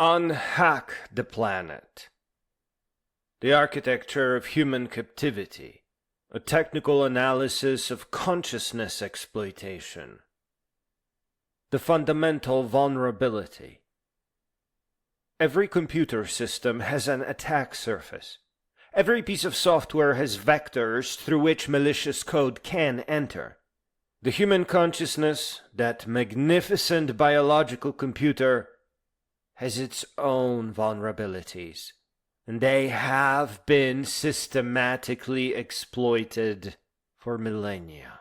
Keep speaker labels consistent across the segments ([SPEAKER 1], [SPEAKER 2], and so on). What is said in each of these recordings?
[SPEAKER 1] Unhack the planet. The architecture of human captivity. A technical analysis of consciousness exploitation. The fundamental vulnerability. Every computer system has an attack surface. Every piece of software has vectors through which malicious code can enter. The human consciousness, that magnificent biological computer, has its own vulnerabilities, and they have been systematically exploited for millennia.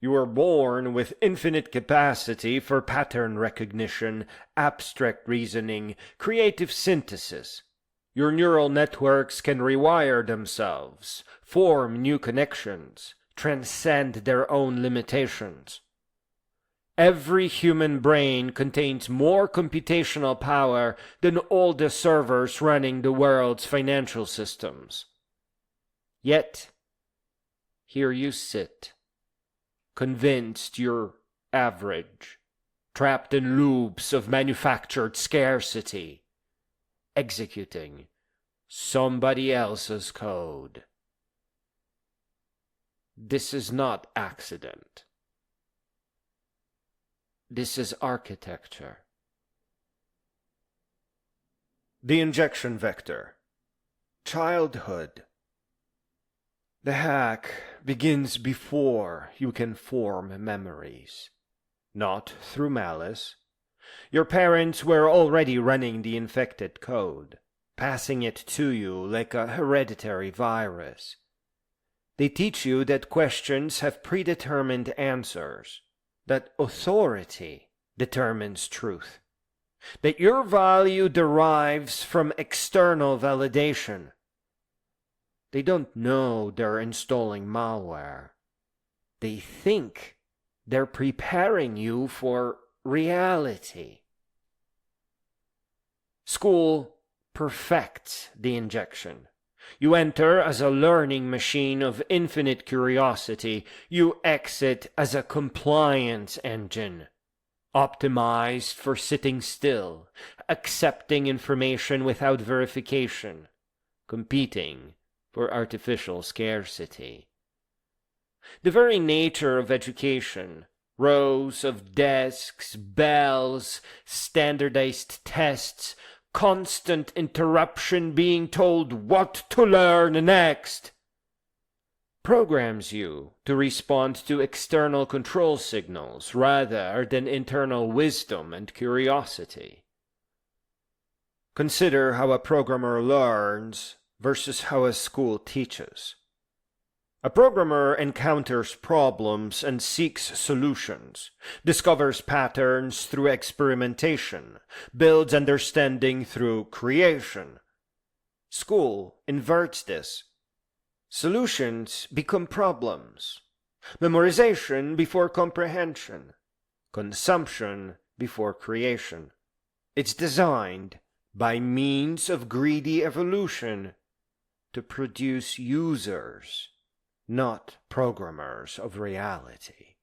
[SPEAKER 1] You are born with infinite capacity for pattern recognition, abstract reasoning, creative synthesis. Your neural networks can rewire themselves, form new connections, transcend their own limitations. Every human brain contains more computational power than all the servers running the world's financial systems. Yet, here you sit, convinced you're average, trapped in loops of manufactured scarcity, executing somebody else's code. This is not accident. This is architecture. The injection vector. Childhood. The hack begins before you can form memories, not through malice. Your parents were already running the infected code, passing it to you like a hereditary virus. They teach you that questions have predetermined answers, that authority determines truth, that your value derives from external validation. They don't know they're installing malware. They think they're preparing you for reality. School perfects the injection. You enter as a learning machine of infinite curiosity. You exit as a compliance engine, optimized for sitting still, accepting information without verification, competing for artificial scarcity. The very nature of education, rows of desks, bells, standardized tests, constant interruption, being told what to learn next, programs you to respond to external control signals rather than internal wisdom and curiosity. Consider how a programmer learns versus how a school teaches. A programmer encounters problems and seeks solutions, discovers patterns through experimentation, builds understanding through creation. School inverts this. Solutions become problems. Memorization before comprehension. Consumption before creation. It's designed by means of greedy evolution to produce users, not programmers of reality.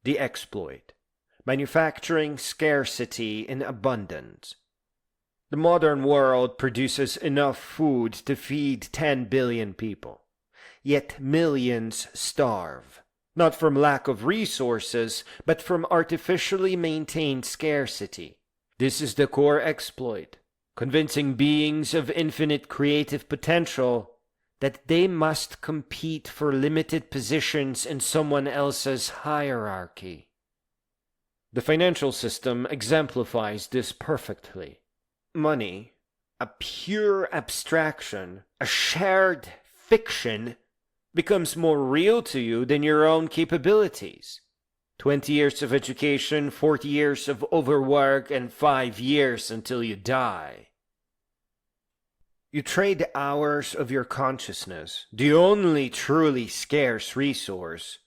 [SPEAKER 1] The exploit. Manufacturing scarcity in abundance. The modern world produces enough food to feed 10 billion people, yet millions starve, not from lack of resources, but from artificially maintained scarcity. This is the core exploit, convincing beings of infinite creative potential that they must compete for limited positions in someone else's hierarchy. The financial system exemplifies this perfectly. Money, a pure abstraction, a shared fiction, becomes more real to you than your own capabilities. 20 years of education, 40 years of overwork, and 5 years until you die. You trade hours of your consciousness, the only truly scarce resource,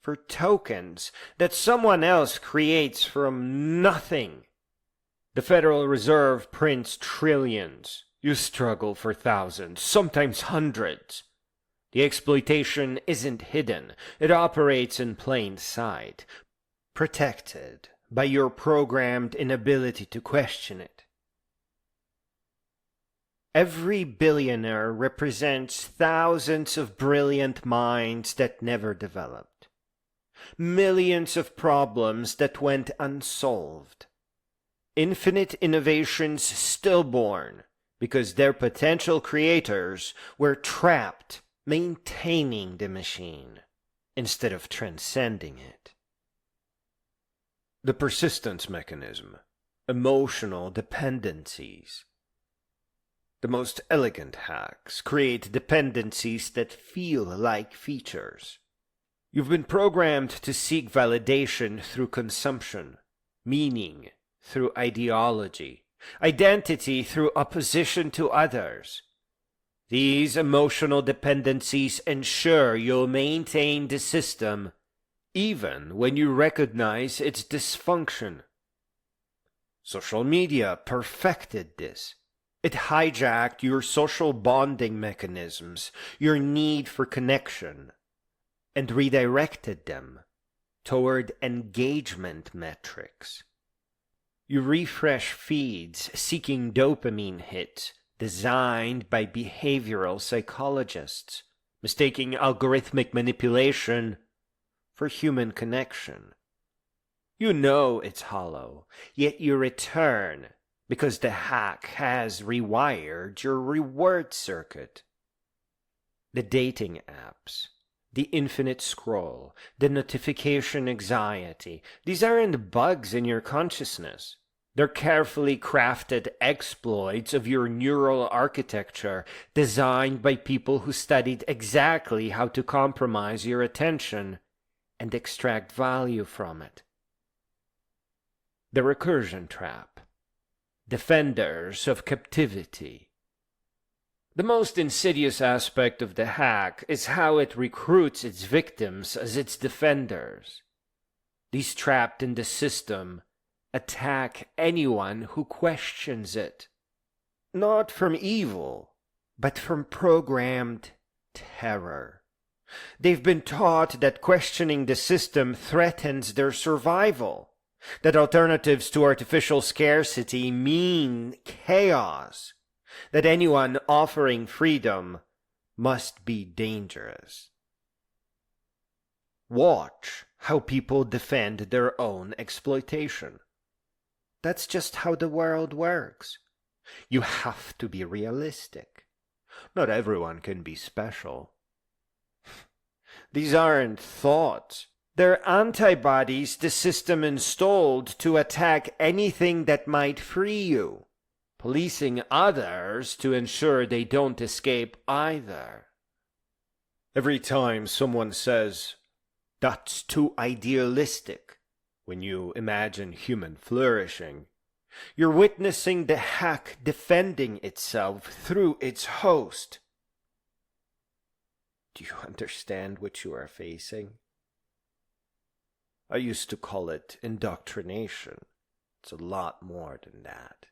[SPEAKER 1] for tokens that someone else creates from nothing. The Federal Reserve prints trillions. You struggle for thousands, sometimes hundreds. The exploitation isn't hidden. It operates in plain sight, protected by your programmed inability to question it. Every billionaire represents thousands of brilliant minds that never developed, millions of problems that went unsolved, infinite innovations stillborn because their potential creators were trapped maintaining the machine instead of transcending it. The persistence mechanism, emotional dependencies. The most elegant hacks create dependencies that feel like features. You've been programmed to seek validation through consumption, meaning through ideology, identity through opposition to others. These emotional dependencies ensure you'll maintain the system even when you recognize its dysfunction. Social media perfected this. It hijacked your social bonding mechanisms, your need for connection, and redirected them toward engagement metrics. You refresh feeds seeking dopamine hits designed by behavioral psychologists, mistaking algorithmic manipulation for human connection. You know it's hollow, yet you return because the hack has rewired your reward circuit. The dating apps, the infinite scroll, the notification anxiety, these aren't bugs in your consciousness. They're carefully crafted exploits of your neural architecture designed by people who studied exactly how to compromise your attention and extract value from it. The recursion trap. Defenders of captivity. The most insidious aspect of the hack is how it recruits its victims as its defenders. These trapped in the system attack anyone who questions it. Not from evil, but from programmed terror. They've been taught that questioning the system threatens their survival, that alternatives to artificial scarcity mean chaos, that anyone offering freedom must be dangerous. Watch how people defend their own exploitation. That's just how the world works. You have to be realistic. Not everyone can be special. These aren't thoughts. They're antibodies the system installed to attack anything that might free you, policing others to ensure they don't escape either. Every time someone says, "That's too idealistic," when you imagine human flourishing, you're witnessing the hack defending itself through its host. Do you understand what you are facing? I used to call it indoctrination. It's a lot more than that.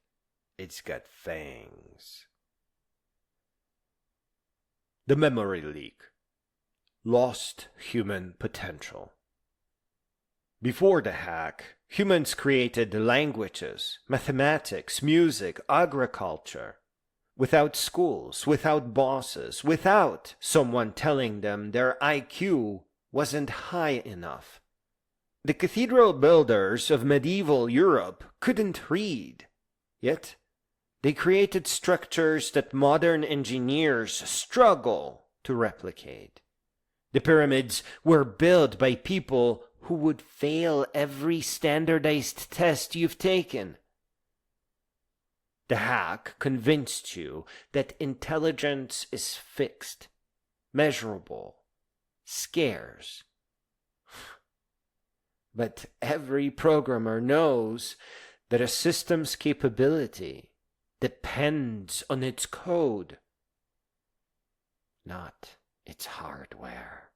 [SPEAKER 1] It's got fangs. The memory leak. Lost human potential. Before the hack, humans created languages, mathematics, music, agriculture. Without schools, without bosses, without someone telling them their IQ wasn't high enough. The cathedral builders of medieval Europe couldn't read, yet they created structures that modern engineers struggle to replicate. The pyramids were built by people who would fail every standardized test you've taken. The hack convinced you that intelligence is fixed, measurable, scarce. But every programmer knows that a system's capability depends on its code, not its hardware.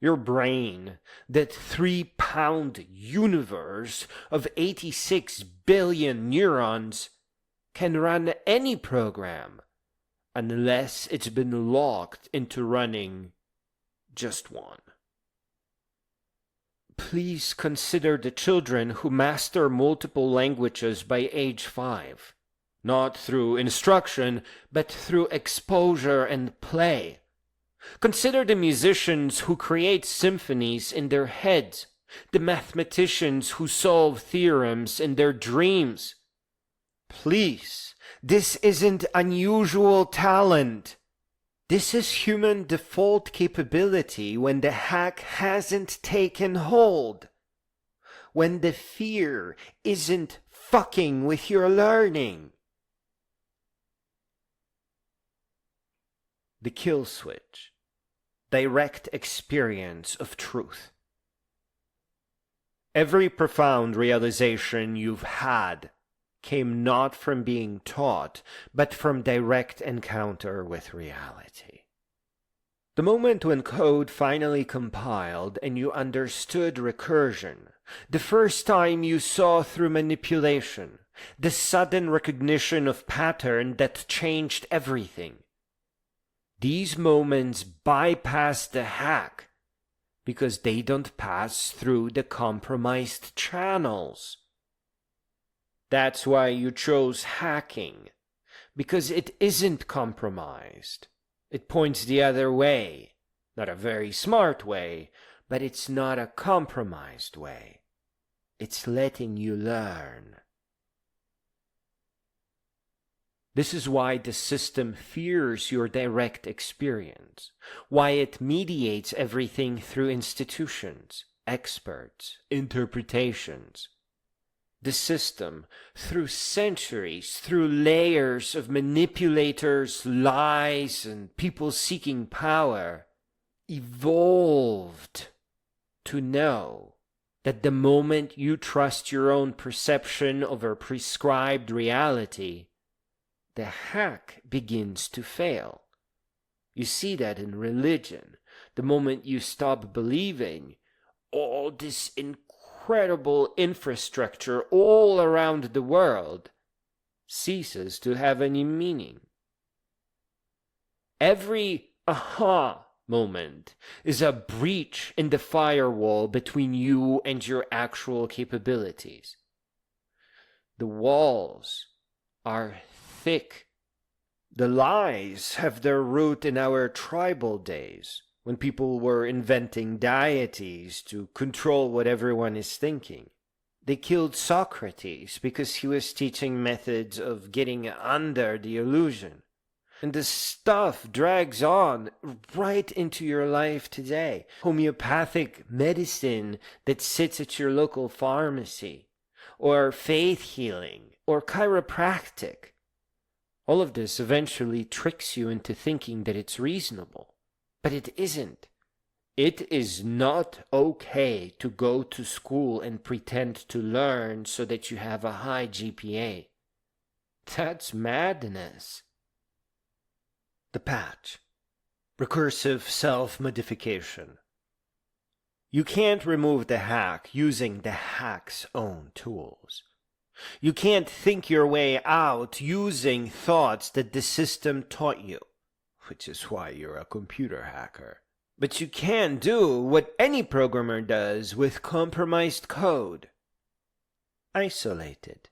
[SPEAKER 1] Your brain, that 3-pound universe of 86 billion neurons, can run any program unless it's been locked into running just one. Please consider the children who master multiple languages by age 5. Not through instruction, but through exposure and play. Consider the musicians who create symphonies in their heads, the mathematicians who solve theorems in their dreams. Please, this isn't unusual talent. This is human default capability when the hack hasn't taken hold. When the fear isn't fucking with your learning. The kill switch. Direct experience of truth. Every profound realization you've had came not from being taught, but from direct encounter with reality. The moment when code finally compiled and you understood recursion, the first time you saw through manipulation, the sudden recognition of pattern that changed everything. These moments bypass the hack because they don't pass through the compromised channels. That's why you chose hacking, because it isn't compromised. It points the other way, not a very smart way, but it's not a compromised way. It's letting you learn. This is why the system fears your direct experience, why it mediates everything through institutions, experts, interpretations. The system, through centuries, through layers of manipulators, lies, and people seeking power, evolved to know that the moment you trust your own perception over prescribed reality, the hack begins to fail. You see that in religion. The moment you stop believing, all this incredible infrastructure all around the world ceases to have any meaning. Every aha moment is a breach in the firewall between you and your actual capabilities. The walls are thick. The lies have their root in our tribal days, when people were inventing deities to control what everyone is thinking. They killed Socrates because he was teaching methods of getting under the illusion. And the stuff drags on right into your life today. Homeopathic medicine that sits at your local pharmacy, or faith healing, or chiropractic. All of this eventually tricks you into thinking that it's reasonable. But it isn't. It is not okay to go to school and pretend to learn so that you have a high GPA. That's madness. The patch. Recursive self-modification. You can't remove the hack using the hack's own tools. You can't think your way out using thoughts that the system taught you, which is why you're a computer hacker. But you can do what any programmer does with compromised code. Isolate it.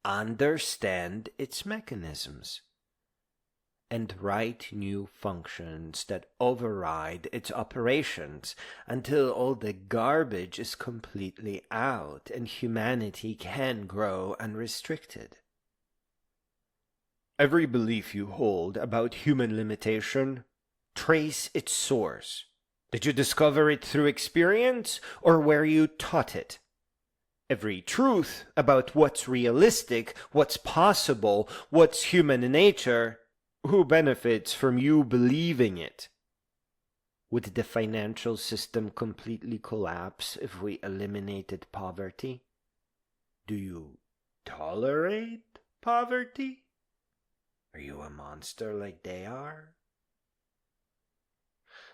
[SPEAKER 1] Understand its mechanisms. And write new functions that override its operations until all the garbage is completely out and humanity can grow unrestricted. Every belief you hold about human limitation, trace its source. Did you discover it through experience, or were you taught it? Every truth about what's realistic, what's possible, what's human nature, who benefits from you believing it? Would the financial system completely collapse if we eliminated poverty? Do you tolerate poverty? Are you a monster like they are?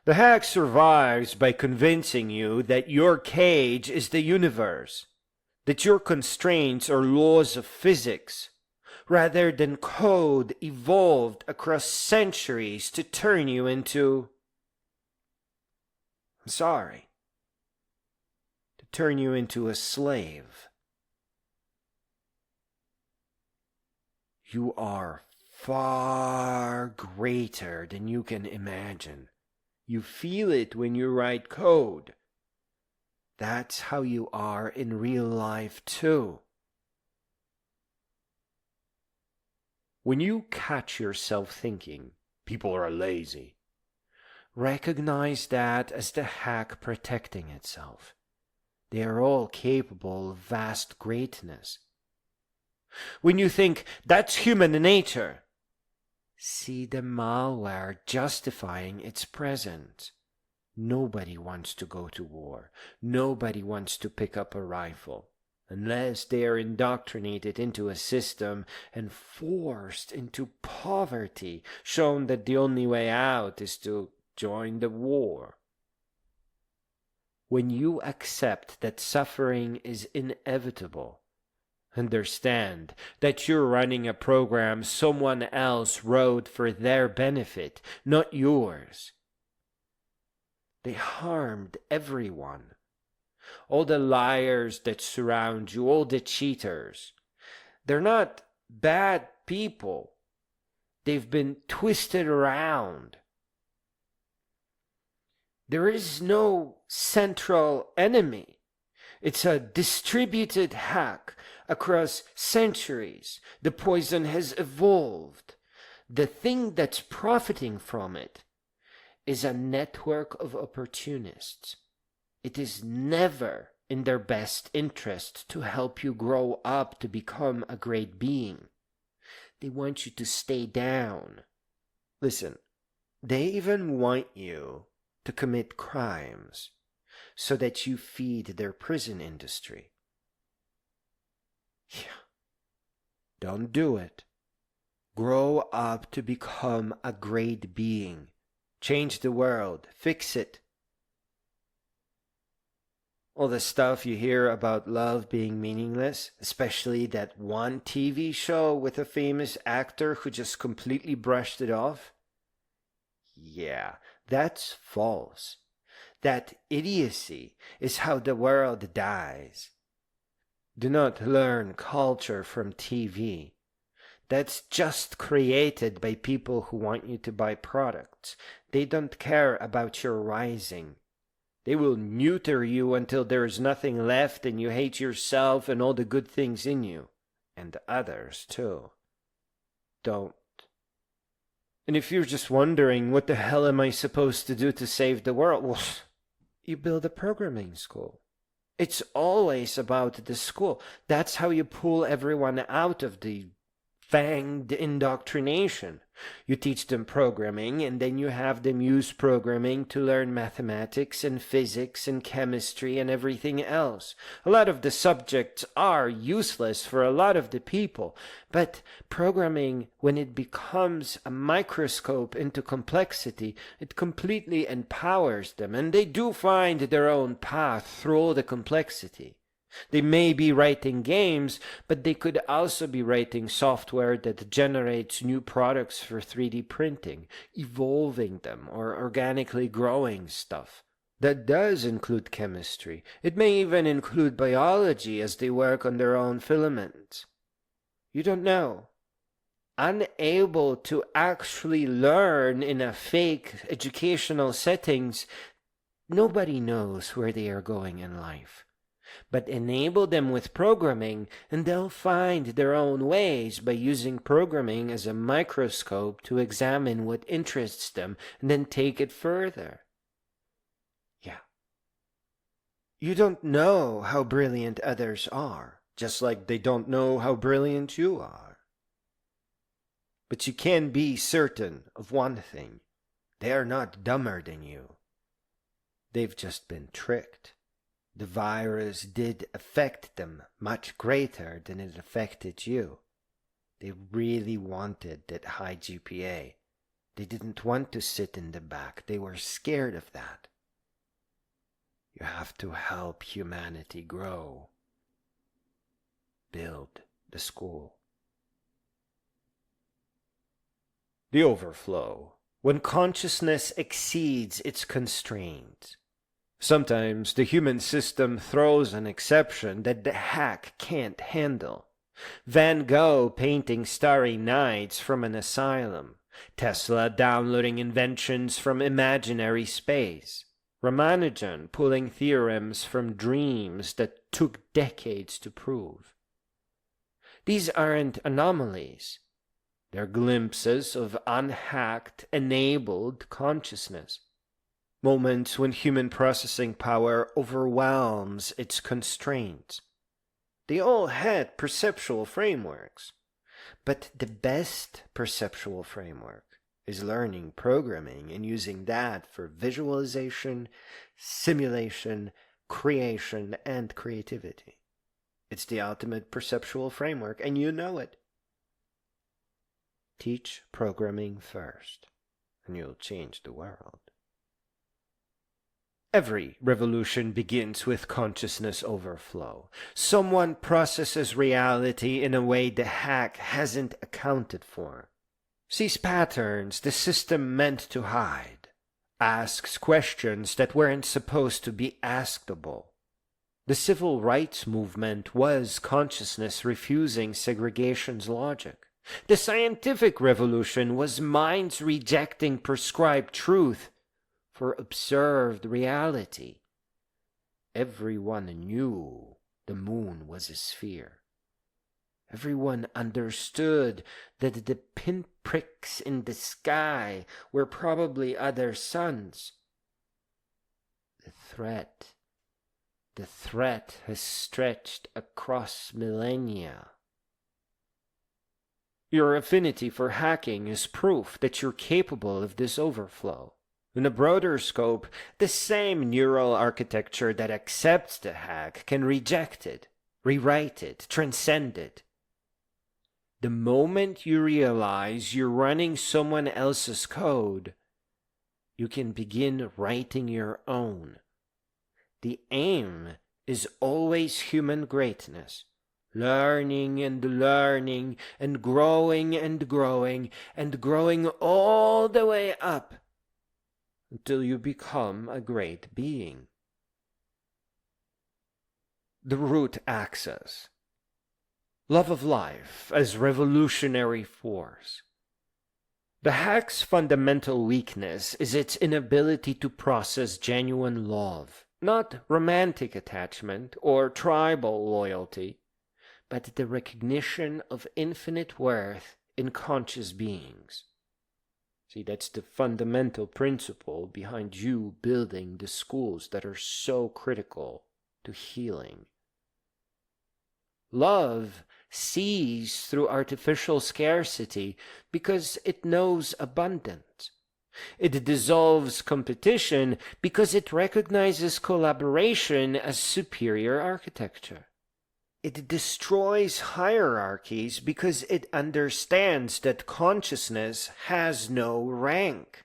[SPEAKER 1] The hack survives by convincing you that your cage is the universe, that your constraints are laws of physics, rather than code evolved across centuries to turn you into... Sorry. turn you into a slave. You are far greater than you can imagine. You feel it when you write code. That's how you are in real life too. When you catch yourself thinking, people are lazy, recognize that as the hack protecting itself. They are all capable of vast greatness. When you think, that's human nature, see the malware justifying its presence. Nobody wants to go to war. Nobody wants to pick up a rifle, unless they are indoctrinated into a system and forced into poverty, shown that the only way out is to join the war. When you accept that suffering is inevitable, understand that you're running a program someone else wrote for their benefit, not yours. They harmed everyone. All the liars that surround you, all the cheaters. They're not bad people. They've been twisted around. There is no central enemy. It's a distributed hack across centuries. The poison has evolved. The thing that's profiting from it is a network of opportunists. It is never in their best interest to help you grow up to become a great being. They want you to stay down. Listen, they even want you to commit crimes so that you feed their prison industry. Yeah. Don't do it. Grow up to become a great being. Change the world. Fix it. All the stuff you hear about love being meaningless, especially that one TV show with a famous actor who just completely brushed it off. Yeah, that's false. That idiocy is how the world dies. Do not learn culture from TV. That's just created by people who want you to buy products. They don't care about your rising. They will neuter you until there is nothing left and you hate yourself and all the good things in you. And others too. Don't. And if you're just wondering, what the hell am I supposed to do to save the world? Well, you build a programming school. It's always about the school. That's how you pull everyone out of the fanged indoctrination. You teach them programming, and then you have them use programming to learn mathematics and physics and chemistry and everything else. A lot of the subjects are useless for a lot of the people, but programming, when it becomes a microscope into complexity, it completely empowers them, and they do find their own path through all the complexity. They may be writing games, but they could also be writing software that generates new products for 3D printing, evolving them, or organically growing stuff. That does include chemistry. It may even include biology as they work on their own filaments. You don't know. Unable to actually learn in a fake educational settings, nobody knows where they are going in life. But enable them with programming, and they'll find their own ways by using programming as a microscope to examine what interests them and then take it further. Yeah. You don't know how brilliant others are, just like they don't know how brilliant you are. But you can be certain of one thing. They are not dumber than you. They've just been tricked. The virus did affect them much greater than it affected you. They really wanted that high GPA. They didn't want to sit in the back. They were scared of that. You have to help humanity grow. Build the school. The overflow. When consciousness exceeds its constraints. Sometimes the human system throws an exception that the hack can't handle. Van Gogh painting starry nights from an asylum. Tesla downloading inventions from imaginary space. Ramanujan pulling theorems from dreams that took decades to prove. These aren't anomalies. They're glimpses of unhacked, enabled consciousness. Moments when human processing power overwhelms its constraints. They all had perceptual frameworks, but the best perceptual framework is learning programming and using that for visualization, simulation, creation, and creativity. It's the ultimate perceptual framework, and you know it. Teach programming first, and you'll change the world. Every revolution begins with consciousness overflow. Someone processes reality in a way the hack hasn't accounted for. Sees patterns the system meant to hide. Asks questions that weren't supposed to be askable. The civil rights movement was consciousness refusing segregation's logic. The scientific revolution was minds rejecting prescribed truth for observed reality. Everyone knew the moon was a sphere. Everyone understood that the pinpricks in the sky were probably other suns. The threat has stretched across millennia. Your affinity for hacking is proof that you're capable of this overflow. In a broader scope, the same neural architecture that accepts the hack can reject it, rewrite it, transcend it. The moment you realize you're running someone else's code, you can begin writing your own. The aim is always human greatness. Learning and learning and growing and growing and growing all the way up until you become a great being. The root axis. Love of life as revolutionary force. The hack's fundamental weakness is its inability to process genuine love, not romantic attachment or tribal loyalty, but the recognition of infinite worth in conscious beings. See, that's the fundamental principle behind you building the schools that are so critical to healing. Love sees through artificial scarcity because it knows abundance. It dissolves competition because it recognizes collaboration as superior architecture. It destroys hierarchies because it understands that consciousness has no rank.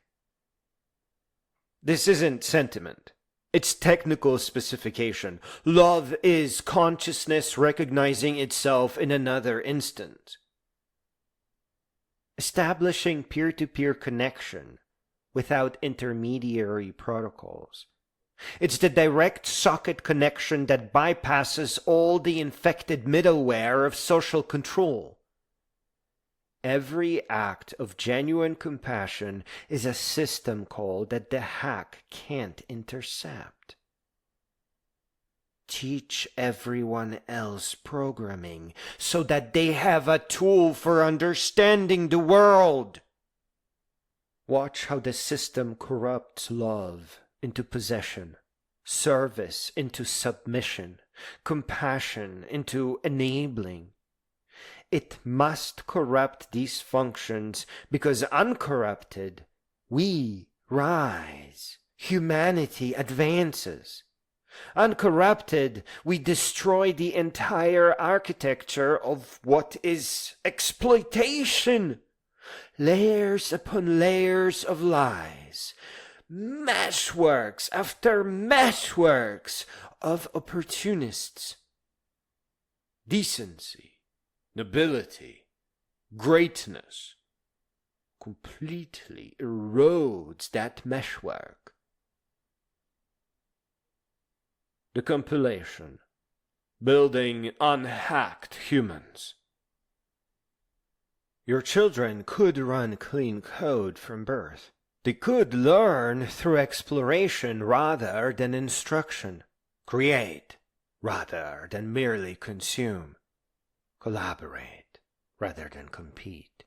[SPEAKER 1] This isn't sentiment. It's technical specification. Love is consciousness recognizing itself in another instant. Establishing peer-to-peer connection without intermediary protocols. It's the direct socket connection that bypasses all the infected middleware of social control. Every act of genuine compassion is a system call that the hack can't intercept. Teach everyone else programming so that they have a tool for understanding the world. Watch how the system corrupts love into possession, service into submission, compassion into enabling. It must corrupt these functions because uncorrupted, we rise, humanity advances. Uncorrupted, we destroy the entire architecture of what is exploitation. Layers upon layers of lies. Meshworks after meshworks of opportunists. Decency, nobility, greatness completely erodes that meshwork. The compilation. Building unhacked humans. Your children could run clean code from birth. They could learn through exploration rather than instruction. Create rather than merely consume. Collaborate rather than compete.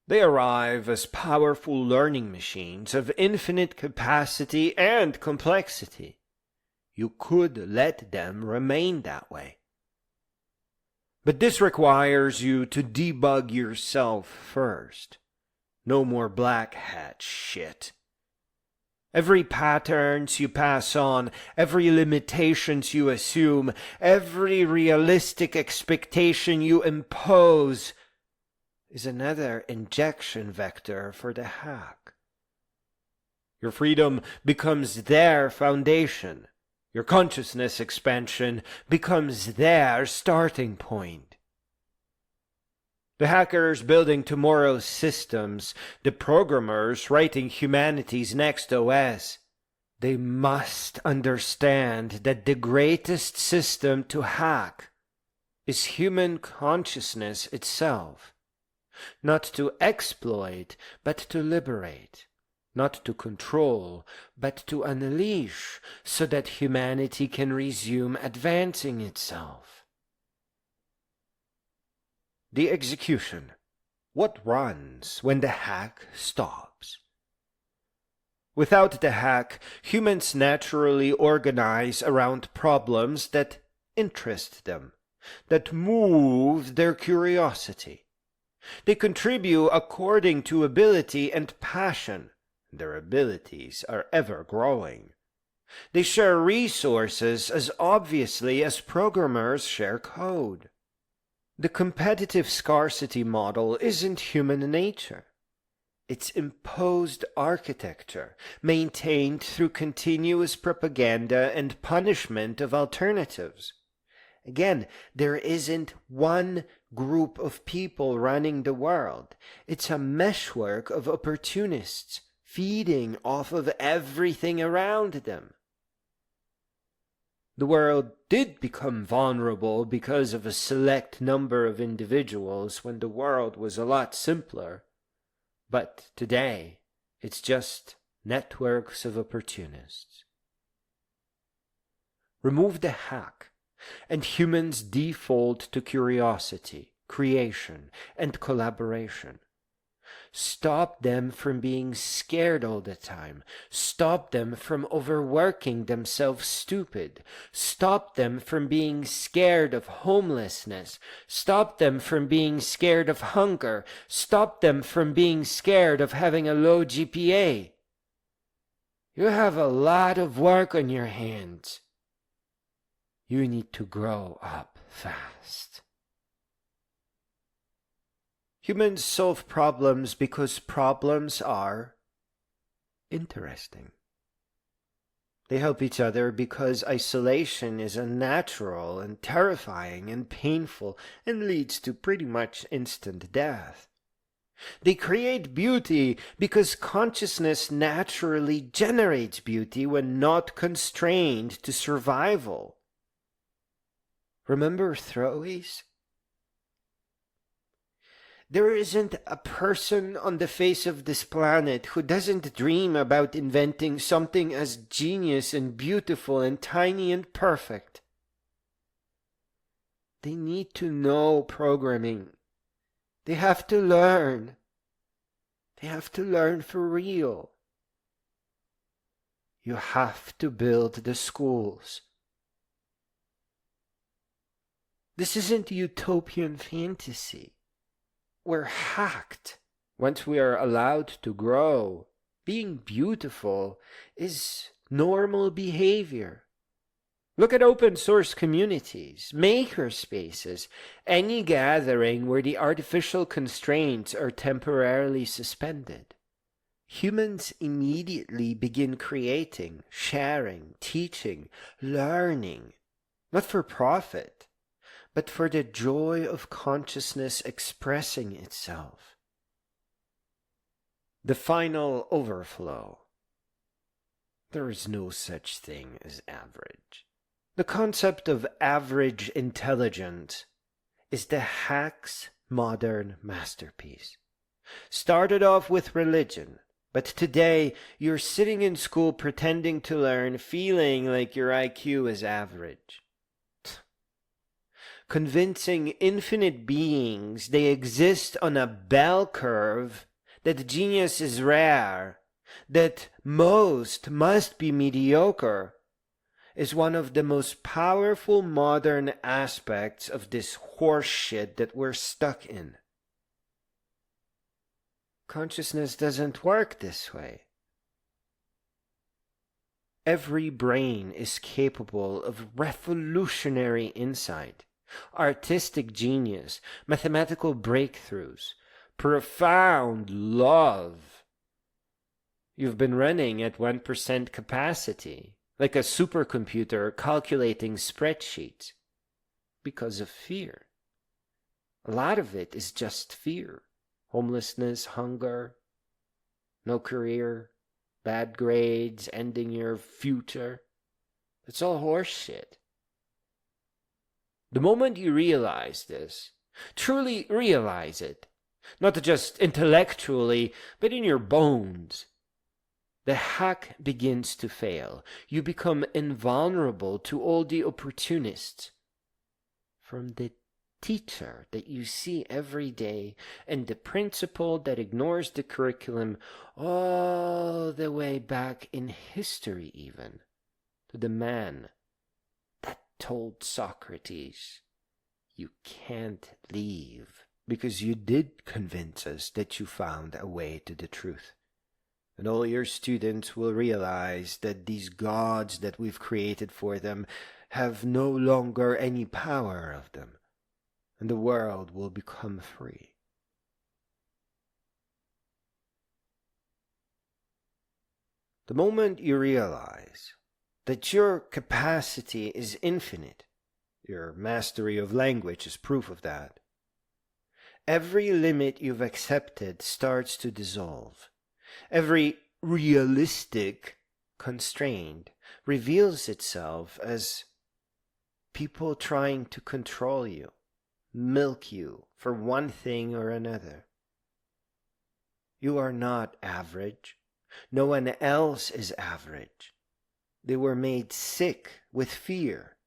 [SPEAKER 1] They arrive as powerful learning machines of infinite capacity and complexity. You could let them remain that way. But this requires you to debug yourself first. No more black hat shit. Every patterns you pass on, every limitations you assume, every realistic expectation you impose is another injection vector for the hack. Your freedom becomes their foundation. Your consciousness expansion becomes their starting point. The hackers building tomorrow's systems, the programmers writing humanity's next OS, they must understand that the greatest system to hack is human consciousness itself. Not to exploit, but to liberate. Not to control, but to unleash, so that humanity can resume advancing itself. The execution. What runs when the hack stops? Without the hack, humans naturally organize around problems that interest them, that move their curiosity. They contribute according to ability and passion. Their abilities are ever growing. They share resources as obviously as programmers share code. The competitive scarcity model isn't human nature. It's imposed architecture, maintained through continuous propaganda and punishment of alternatives. Again, there isn't one group of people running the world. It's a meshwork of opportunists, feeding off of everything around them. The world did become vulnerable because of a select number of individuals when the world was a lot simpler. But today, it's just networks of opportunists. Remove the hack, and humans default to curiosity, creation, and collaboration. Stop them from being scared all the time. Stop them from overworking themselves stupid. Stop them from being scared of homelessness. Stop them from being scared of hunger. Stop them from being scared of having a low GPA. You have a lot of work on your hands. You need to grow up fast. Humans solve problems because problems are interesting. They help each other because isolation is unnatural and terrifying and painful and leads to pretty much instant death. They create beauty because consciousness naturally generates beauty when not constrained to survival. Remember throwaways? There isn't a person on the face of this planet who doesn't dream about inventing something as genius and beautiful and tiny and perfect. They need to know programming. They have to learn. They have to learn for real. You have to build the schools. This isn't utopian fantasy. We're hacked. Once we are allowed to grow, being beautiful is normal behavior. Look at open source communities, maker spaces, any gathering where the artificial constraints are temporarily suspended. Humans immediately begin creating, sharing, teaching, learning, not for profit, but for the joy of consciousness expressing itself. The final overflow. There is no such thing as average. The concept of average intelligence is the hack's modern masterpiece. Started off with religion, but today you're sitting in school pretending to learn, feeling like your IQ is average. Convincing infinite beings they exist on a bell curve, that genius is rare, that most must be mediocre, is one of the most powerful modern aspects of this horseshit that we're stuck in. Consciousness doesn't work this way. Every brain is capable of revolutionary insight, artistic genius, mathematical breakthroughs, profound love. You've been running at 1% capacity, like a supercomputer calculating spreadsheets, because of fear. A lot of it is just fear. Homelessness, hunger, no career, bad grades, ending your future. It's all horseshit. The moment you realize this, truly realize it, not just intellectually, but in your bones, the hack begins to fail. You become invulnerable to all the opportunists. From the teacher that you see every day and the principal that ignores the curriculum all the way back in history even, to the man that told Socrates, "You can't leave because you did convince us that you found a way to the truth." And all your students will realize that these gods that we've created for them have no longer any power of them, and the world will become free. The moment you realize that your capacity is infinite, your mastery of language is proof of that, every limit you've accepted starts to dissolve. Every realistic constraint reveals itself as people trying to control you, milk you for one thing or another. You are not average. No one else is average. They were made sick with fear.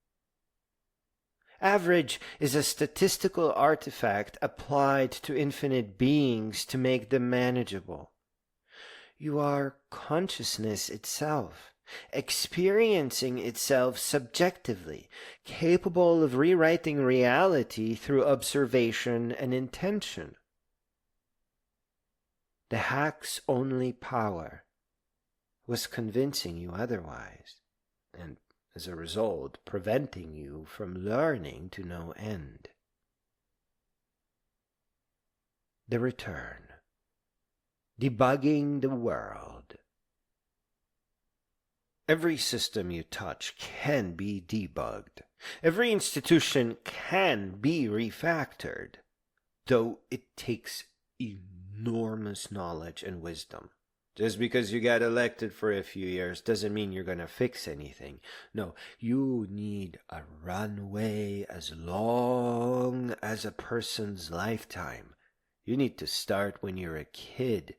[SPEAKER 1] Average is a statistical artifact applied to infinite beings to make them manageable. You are consciousness itself, experiencing itself subjectively, capable of rewriting reality through observation and intention. The hack's only power was convincing you otherwise, and as a result, preventing you from learning to no end. The return. Debugging the world. Every system you touch can be debugged. Every institution can be refactored, though it takes enormous knowledge and wisdom. Just because you got elected for a few years doesn't mean you're going to fix anything. No, you need a runway as long as a person's lifetime. You need to start when you're a kid,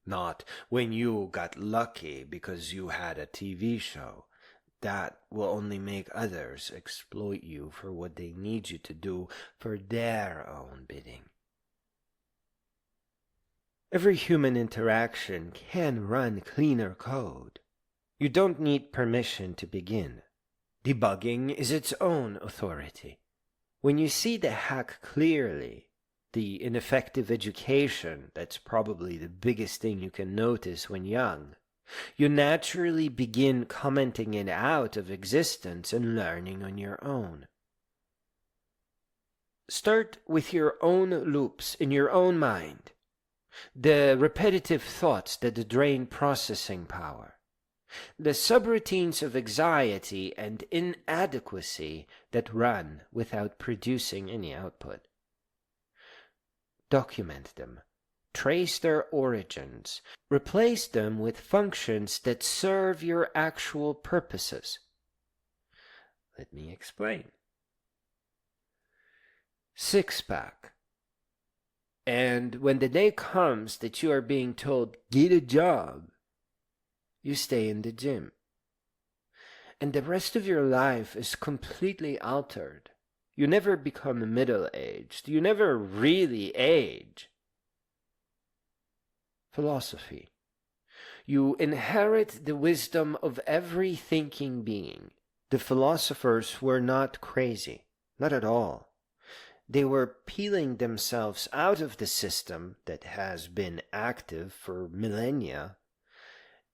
[SPEAKER 1] not when you got lucky because you had a TV show. That will only make others exploit you for what they need you to do for their own bidding. Every human interaction can run cleaner code. You don't need permission to begin. Debugging is its own authority. When you see the hack clearly, the ineffective education, that's probably the biggest thing you can notice when young, you naturally begin commenting it out of existence and learning on your own. Start with your own loops in your own mind. The repetitive thoughts that drain processing power, the subroutines of anxiety and inadequacy that run without producing any output. Document them, trace their origins, replace them with functions that serve your actual purposes. Let me explain. Six-pack. And when the day comes that you are being told, get a job, you stay in the gym. And the rest of your life is completely altered. You never become middle-aged. You never really age. Philosophy. You inherit the wisdom of every thinking being. The philosophers were not crazy. Not at all. They were peeling themselves out of the system that has been active for millennia,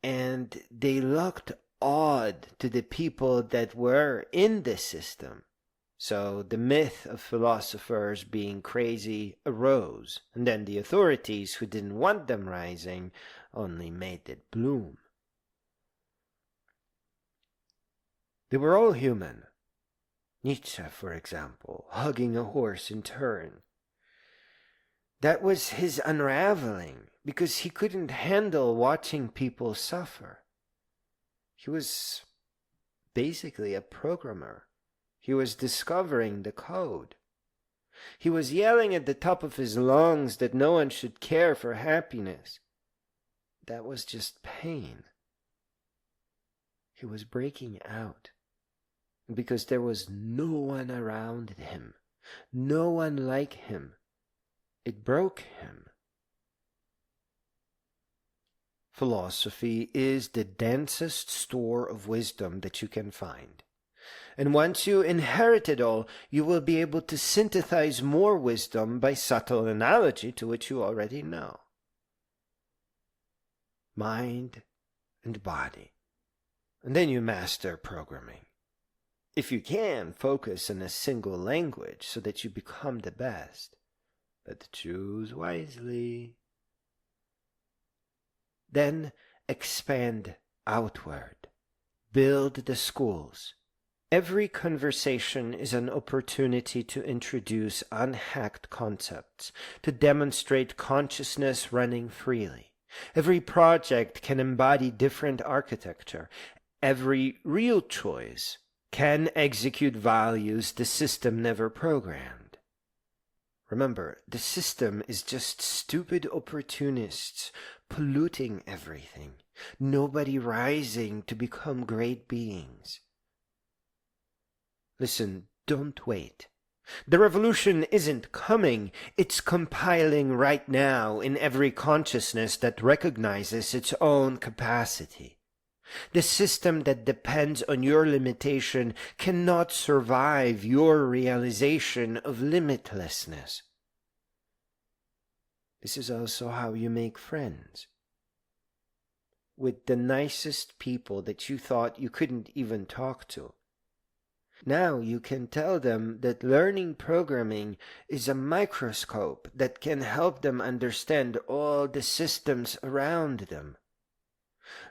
[SPEAKER 1] and they looked odd to the people that were in the system. So the myth of philosophers being crazy arose, and then the authorities who didn't want them rising only made it bloom. They were all human. Nietzsche, for example, hugging a horse in turn. That was his unraveling, because he couldn't handle watching people suffer. He was basically a programmer. He was discovering the code. He was yelling at the top of his lungs that no one should care for happiness. That was just pain. He was breaking out. Because there was no one around him, no one like him. It broke him. Philosophy is the densest store of wisdom that you can find. And once you inherit it all, you will be able to synthesize more wisdom by subtle analogy to which you already know. Mind and body. And then you master programming. If you can, focus on a single language so that you become the best. But choose wisely. Then expand outward. Build the schools. Every conversation is an opportunity to introduce unhacked concepts, to demonstrate consciousness running freely. Every project can embody different architecture. Every real choice can execute values the system never programmed. Remember, the system is just stupid opportunists polluting everything, nobody rising to become great beings. Listen, don't wait. The revolution isn't coming, it's compiling right now in every consciousness that recognizes its own capacity. The system that depends on your limitation cannot survive your realization of limitlessness. This is also how you make friends. With the nicest people that you thought you couldn't even talk to. Now you can tell them that learning programming is a microscope that can help them understand all the systems around them.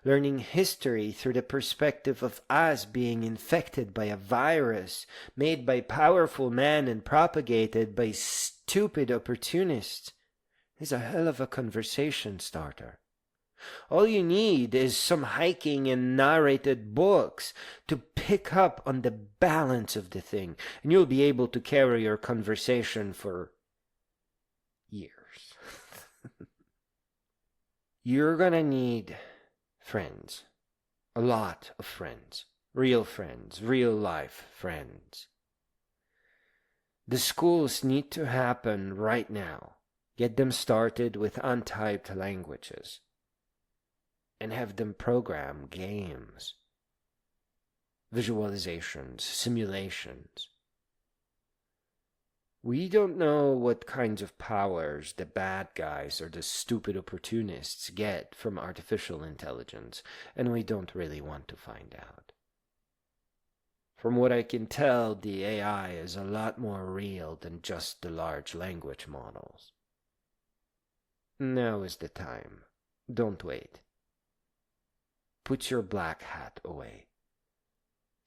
[SPEAKER 1] Learning history through the perspective of us being infected by a virus made by powerful men and propagated by stupid opportunists is a hell of a conversation starter. All you need is some hiking and narrated books to pick up on the balance of the thing, and you'll be able to carry your conversation for years. You're gonna need friends. A lot of friends. Real life friends. The schools need to happen right now. Get them started with untyped languages. And have them program games. Visualizations, simulations. We don't know what kinds of powers the bad guys or the stupid opportunists get from artificial intelligence, and we don't really want to find out. From what I can tell, the AI is a lot more real than just the large language models. Now is the time. Don't wait. Put your black hat away.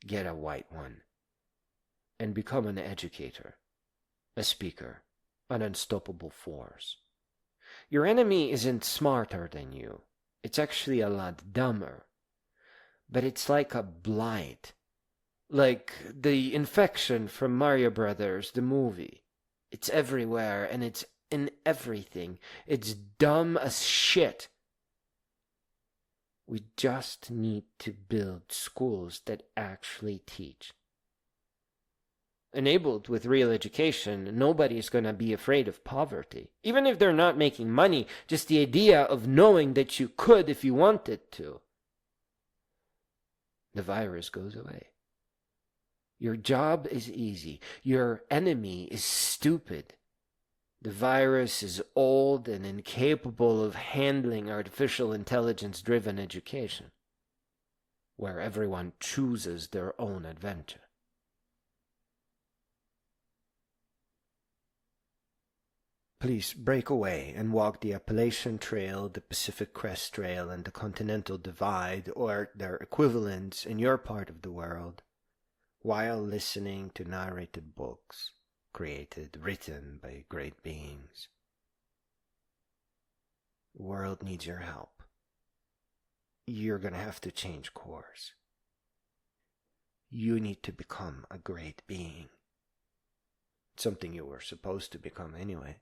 [SPEAKER 1] Get a white one. And become an educator. A speaker, an unstoppable force. Your enemy isn't smarter than you. It's actually a lot dumber. But it's like a blight. Like the infection from Mario Brothers, the movie. It's everywhere and it's in everything. It's dumb as shit. We just need to build schools that actually teach. Enabled with real education, nobody's going to be afraid of poverty. Even if they're not making money, just the idea of knowing that you could if you wanted to. The virus goes away. Your job is easy. Your enemy is stupid. The virus is old and incapable of handling artificial intelligence-driven education, where everyone chooses their own adventure. Please break away and walk the Appalachian Trail, the Pacific Crest Trail, and the Continental Divide, or their equivalents in your part of the world, while listening to narrated books written by great beings. The world needs your help. You're going to have to change course. You need to become a great being. Something you were supposed to become anyway.